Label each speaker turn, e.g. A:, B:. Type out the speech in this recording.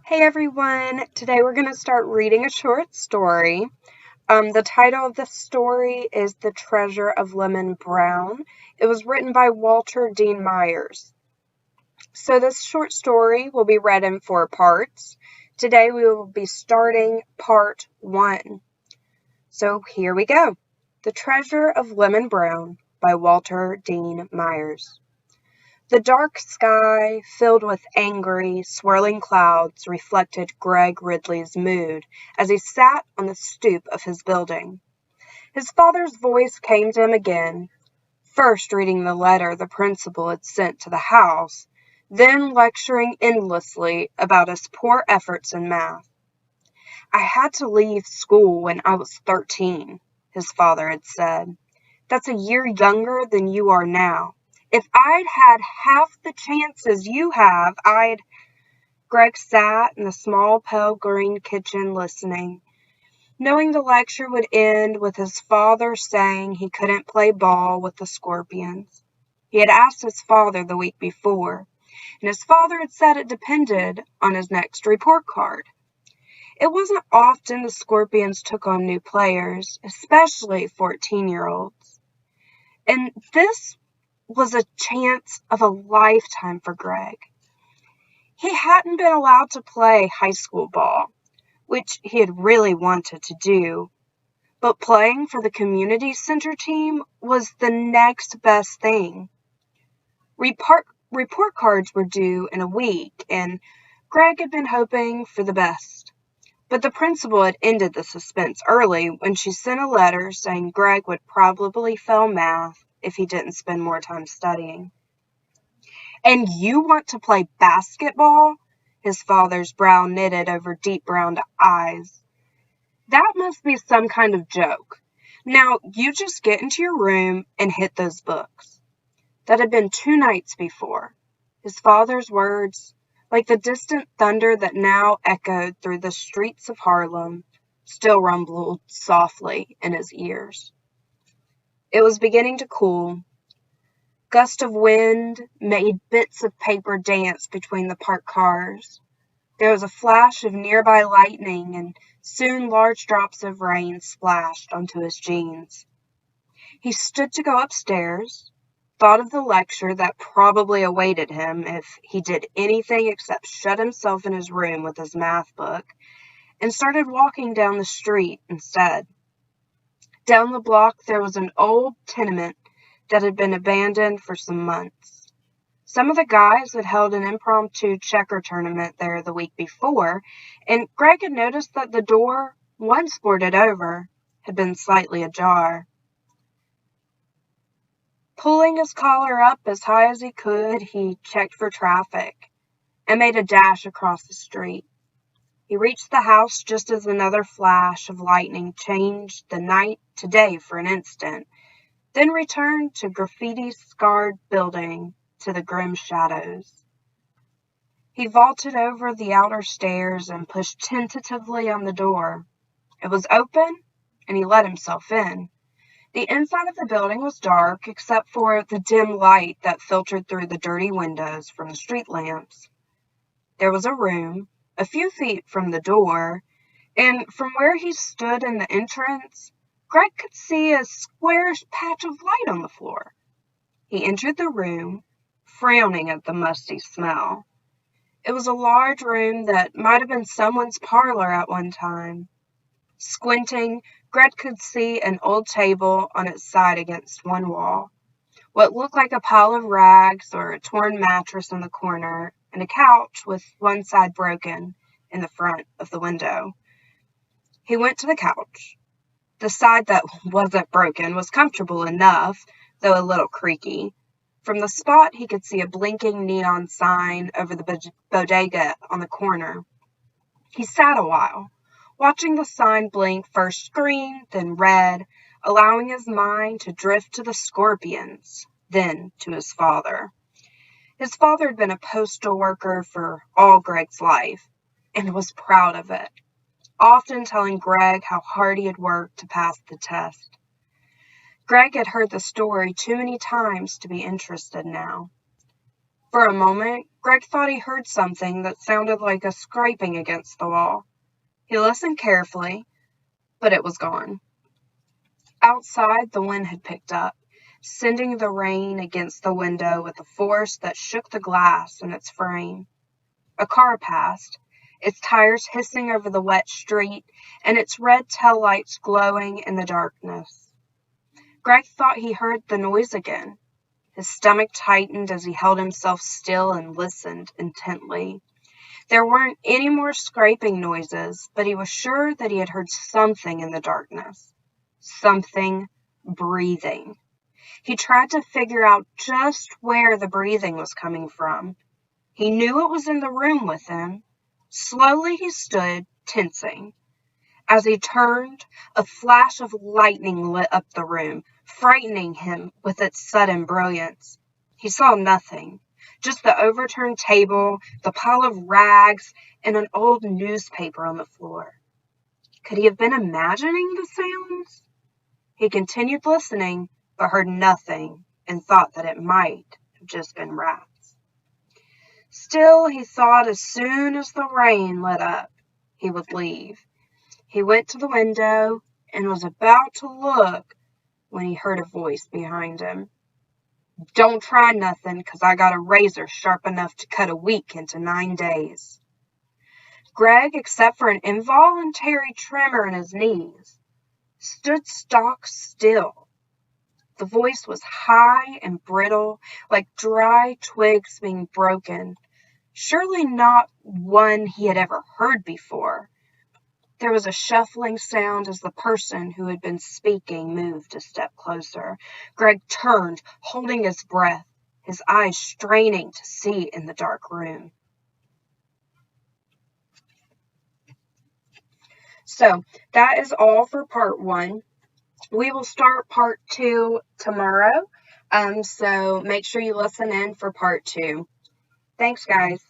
A: Hey everyone! Today we're going to start reading a short story. The title of the story is The Treasure of Lemon Brown. It was written by Walter Dean Myers. So this short story will be read in 4 parts. Today we will be starting part 1. So here we go. The Treasure of Lemon Brown by Walter Dean Myers. The dark sky, filled with angry, swirling clouds, reflected Greg Ridley's mood as he sat on the stoop of his building. His father's voice came to him again, first reading the letter the principal had sent to the house, then lecturing endlessly about his poor efforts in math. "I had to leave school when I was 13, his father had said. "That's a year younger than you are now. If I'd had half the chances you have, Greg sat in the small pale green kitchen listening, knowing the lecture would end with his father saying he couldn't play ball with the Scorpions. He had asked his father the week before, and his father had said it depended on his next report card. It wasn't often the Scorpions took on new players, especially 14-year-olds. And this was a chance of a lifetime for Greg. He hadn't been allowed to play high school ball, which he had really wanted to do, but playing for the community center team was the next best thing. Report cards were due in a week, and Greg had been hoping for the best. But the principal had ended the suspense early when she sent a letter saying Greg would probably fail math if he didn't spend more time studying. "And you want to play basketball?" His father's brow knitted over deep brown eyes. "That must be some kind of joke. Now, you just get into your room and hit those books." That had been 2 nights before. His father's words, like the distant thunder that now echoed through the streets of Harlem, still rumbled softly in his ears. It was beginning to cool. Gusts of wind made bits of paper dance between the parked cars. There was a flash of nearby lightning, and soon large drops of rain splashed onto his jeans. He stood to go upstairs, thought of the lecture that probably awaited him if he did anything except shut himself in his room with his math book, and started walking down the street instead. Down the block there was an old tenement that had been abandoned for some months. Some of the guys had held an impromptu checker tournament there the week before, and Greg had noticed that the door, once boarded over, had been slightly ajar. Pulling his collar up as high as he could, he checked for traffic and made a dash across the street. He reached the house just as another flash of lightning changed the night to day for an instant, then returned to graffiti-scarred building to the grim shadows. He vaulted over the outer stairs and pushed tentatively on the door. It was open, and he let himself in. The inside of the building was dark, except for the dim light that filtered through the dirty windows from the street lamps. There was a room, a few feet from the door, and from where he stood in the entrance, Greg could see a squarish patch of light on the floor. He entered the room, frowning at the musty smell. It was a large room that might have been someone's parlor at one time. Squinting, Greg could see an old table on its side against one wall, what looked like a pile of rags or a torn mattress in the corner, and a couch with one side broken in the front of the window. He went to the couch. The side that wasn't broken was comfortable enough, though a little creaky. From the spot, he could see a blinking neon sign over the bodega on the corner. He sat a while, watching the sign blink first green, then red, allowing his mind to drift to the Scorpions, then to his father. His father had been a postal worker for all Greg's life, and was proud of it, often telling Greg how hard he had worked to pass the test. Greg had heard the story too many times to be interested now. For a moment, Greg thought he heard something that sounded like a scraping against the wall. He listened carefully, but it was gone. Outside, the wind had picked up, sending the rain against the window with a force that shook the glass in its frame. A car passed, its tires hissing over the wet street and its red taillights glowing in the darkness. Greg thought he heard the noise again. His stomach tightened as he held himself still and listened intently. There weren't any more scraping noises, but he was sure that he had heard something in the darkness. Something breathing. He tried to figure out just where the breathing was coming from. He knew it was in the room with him. Slowly he stood, tensing. As he turned, a flash of lightning lit up the room, frightening him with its sudden brilliance. He saw nothing, just the overturned table, the pile of rags, and an old newspaper on the floor. Could he have been imagining the sounds? He continued listening, but heard nothing and thought that it might have just been rats. Still, he thought as soon as the rain let up, he would leave. He went to the window and was about to look when he heard a voice behind him. "Don't try nothing, 'cause I got a razor sharp enough to cut a week into 9 days. Greg, except for an involuntary tremor in his knees, stood stock still. The voice was high and brittle, like dry twigs being broken. Surely not one he had ever heard before. There was a shuffling sound as the person who had been speaking moved a step closer. Greg turned, holding his breath, his eyes straining to see in the dark room. So that is all for part 1. We will start part 2 tomorrow. So make sure you listen in for part 2. Thanks, guys.